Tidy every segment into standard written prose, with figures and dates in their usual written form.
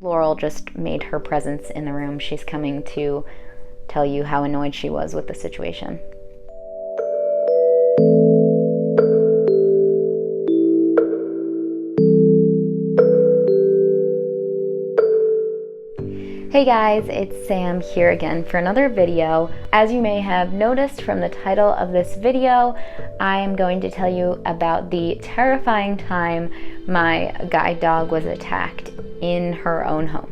Laurel just made her presence in the room. She's coming to tell you how annoyed she was with the situation. Hey guys, it's Sam here again for another video. As you may have noticed from the title of this video, I am going to tell you about the terrifying time my guide dog was attacked in her own home.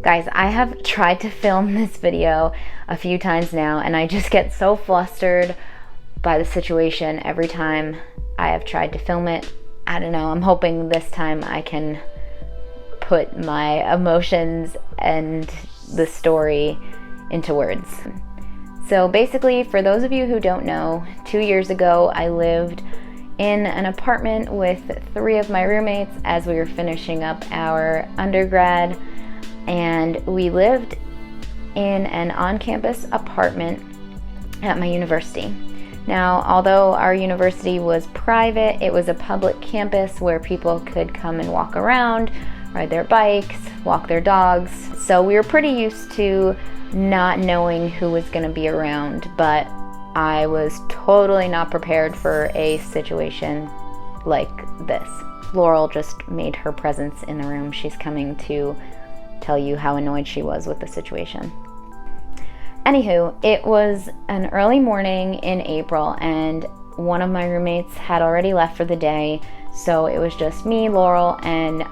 Guys, I have tried to film this video a few times now, and I just get so flustered by the situation every time I have tried to film it. I don't know, I'm hoping this time I can put my emotions and the story into words. So basically, for those of you who don't know, 2 years ago I lived in an apartment with 3 of my roommates as we were finishing up our undergrad, and we lived in an on-campus apartment at my university. Now, although our university was private, it was a public campus where people could come and walk around, ride their bikes, walk their dogs. So we were pretty used to not knowing who was going to be around, but I was totally not prepared for a situation like this. Laurel just made her presence in the room. She's coming to tell you how annoyed she was with the situation. Anywho, it was an early morning in April, and one of my roommates had already left for the day, so it was just me, Laurel, and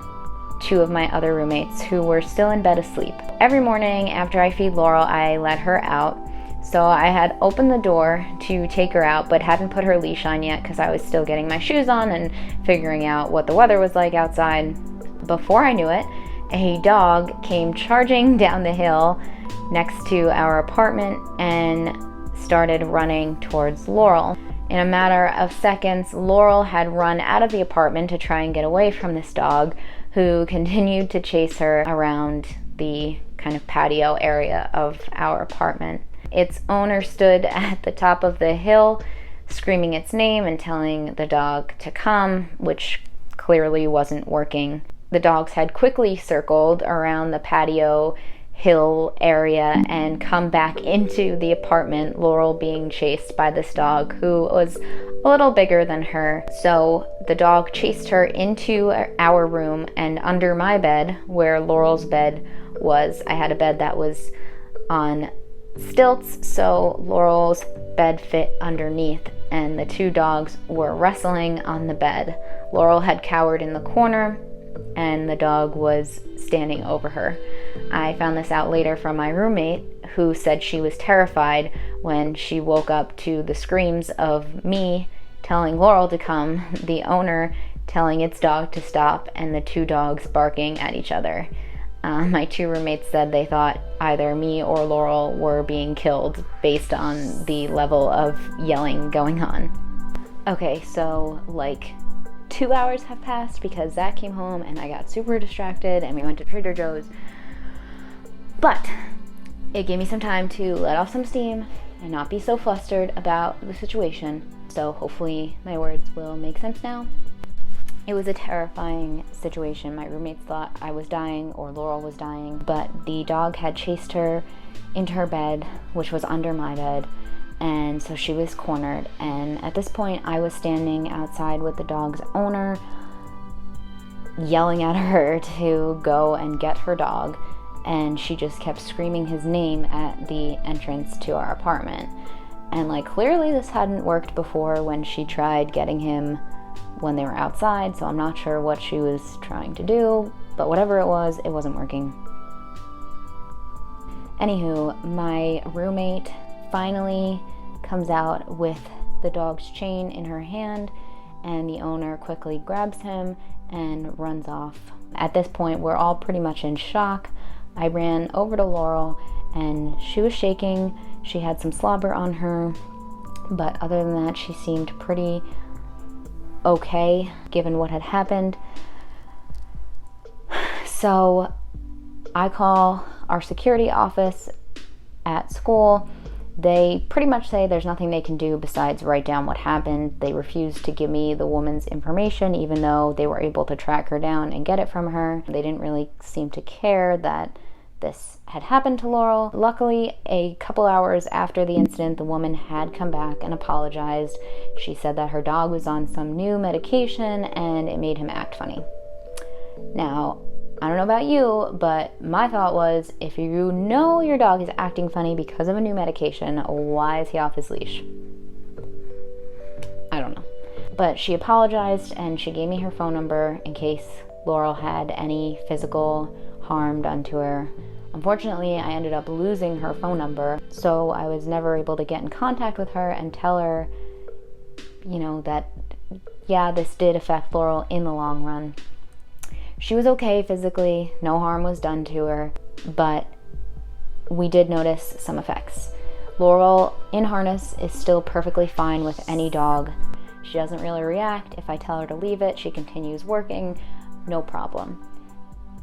2 of my other roommates who were still in bed asleep. Every morning after I feed Laurel, I let her out. So I had opened the door to take her out, but hadn't put her leash on yet because I was still getting my shoes on and figuring out what the weather was like outside. Before I knew it, a dog came charging down the hill next to our apartment and started running towards Laurel. In a matter of seconds, Laurel had run out of the apartment to try and get away from this dog, who continued to chase her around the kind of patio area of our apartment. Its owner stood at the top of the hill, screaming its name and telling the dog to come, which clearly wasn't working. The dogs had quickly circled around the patio hill area and come back into the apartment, Laurel being chased by this dog who was a little bigger than her. So the dog chased her into our room and under my bed, where Laurel's bed was. I had a bed that was on stilts, so Laurel's bed fit underneath, and the 2 dogs were wrestling on the bed. Laurel had cowered in the corner, and the dog was standing over her. I found this out later from my roommate, who said she was terrified when she woke up to the screams of me telling Laurel to come, the owner telling its dog to stop, and the 2 dogs barking at each other. My 2 roommates said they thought either me or Laurel were being killed based on the level of yelling going on. Okay, so like 2 hours have passed because Zach came home and I got super distracted and we went to Trader Joe's. But it gave me some time to let off some steam and not be so flustered about the situation. So hopefully my words will make sense now. It was a terrifying situation. My roommates thought I was dying or Laurel was dying, but the dog had chased her into her bed, which was under my bed, and so she was cornered. And at this point, I was standing outside with the dog's owner, yelling at her to go and get her dog, and she just kept screaming his name at the entrance to our apartment. And like, clearly this hadn't worked before when she tried getting him when they were outside, so I'm not sure what she was trying to do, but whatever it wasn't working. Anywho, my roommate finally comes out with the dog's chain in her hand, and the owner quickly grabs him and runs off. At this point, we're all pretty much in shock. I ran over to Laurel and she was shaking. She had some slobber on her, but other than that, she seemed pretty okay given what had happened. So I call our security office at school They pretty much say there's nothing they can do besides write down what happened. They refused to give me the woman's information, even though they were able to track her down and get it from her. They didn't really seem to care that this had happened to Laurel. Luckily, a couple hours after the incident, the woman had come back and apologized. She said that her dog was on some new medication and it made him act funny. Now, I don't know about you, but my thought was, if you know your dog is acting funny because of a new medication, why is he off his leash? I don't know. But she apologized and she gave me her phone number in case Laurel had any physical harm done to her. Unfortunately, I ended up losing her phone number, so I was never able to get in contact with her and tell her, you know, that, yeah, this did affect Laurel in the long run. She was okay physically, no harm was done to her, but we did notice some effects. Laurel in harness is still perfectly fine with any dog. She doesn't really react. If I tell her to leave it, she continues working, no problem.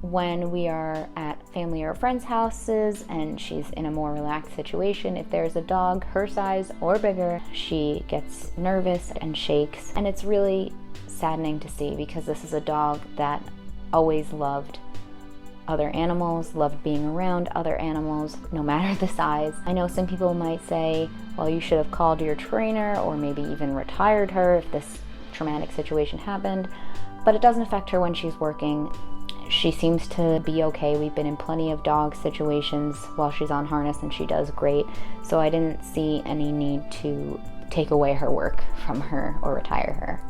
When we are at family or friends' houses and she's in a more relaxed situation, if there's a dog her size or bigger, she gets nervous and shakes. And it's really saddening to see, because this is a dog that always loved other animals, loved being around other animals, no matter the size. I know some people might say, well, you should have called your trainer or maybe even retired her if this traumatic situation happened, but it doesn't affect her when she's working. She seems to be okay. We've been in plenty of dog situations while she's on harness and she does great, so I didn't see any need to take away her work from her or retire her.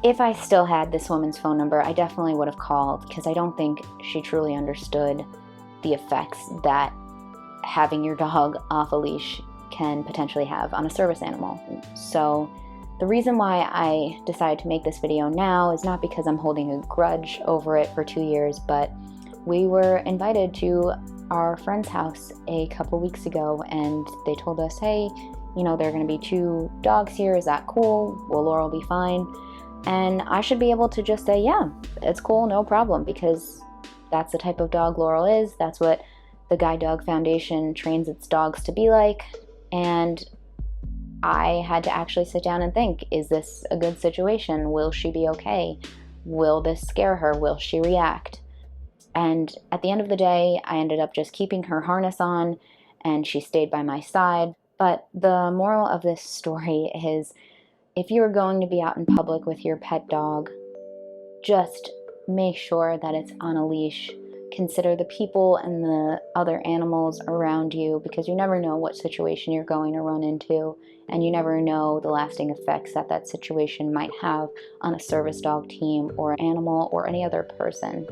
If I still had this woman's phone number, I definitely would have called, because I don't think she truly understood the effects that having your dog off a leash can potentially have on a service animal. So the reason why I decided to make this video now is not because I'm holding a grudge over it for 2 years, but we were invited to our friend's house a couple weeks ago and they told us, hey, you know, there are going to be 2 dogs here. Is that cool? Will Laurel be fine? And I should be able to just say, yeah, it's cool, no problem, because that's the type of dog Laurel is. That's what the Guide Dog Foundation trains its dogs to be like. And I had to actually sit down and think, is this a good situation? Will she be okay? Will this scare her? Will she react? And at the end of the day, I ended up just keeping her harness on and she stayed by my side. But the moral of this story is, if you are going to be out in public with your pet dog, just make sure that it's on a leash. Consider the people and the other animals around you, because you never know what situation you're going to run into, and you never know the lasting effects that that situation might have on a service dog team or animal or any other person.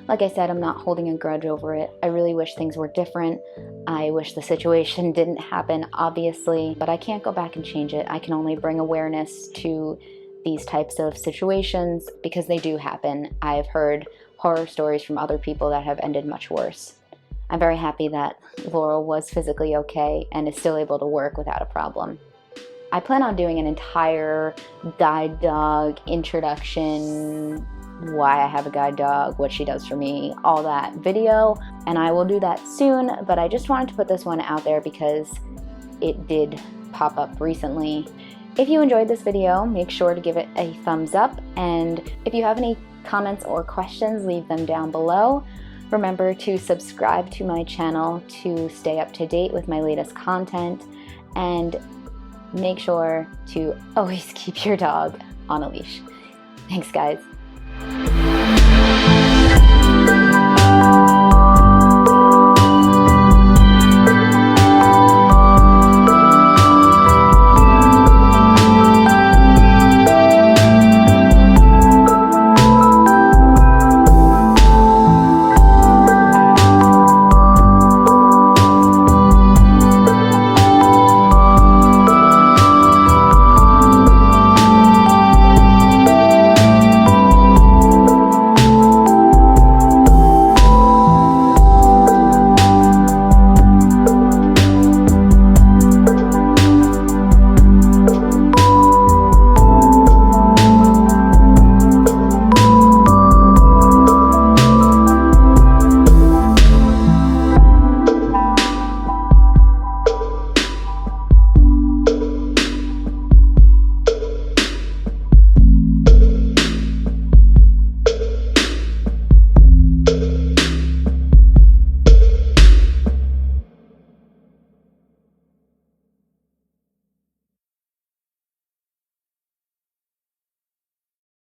Like I said, I'm not holding a grudge over it. I really wish things were different. I wish the situation didn't happen, obviously, but I can't go back and change it. I can only bring awareness to these types of situations because they do happen. I've heard horror stories from other people that have ended much worse. I'm very happy that Laurel was physically okay and is still able to work without a problem. I plan on doing an entire guide dog introduction, why I have a guide dog, what she does for me, all that video, and I will do that soon, but I just wanted to put this one out there because it did pop up recently. If you enjoyed this video, make sure to give it a thumbs up, and if you have any comments or questions, leave them down below. Remember to subscribe to my channel to stay up to date with my latest content, and make sure to always keep your dog on a leash. Thanks, guys.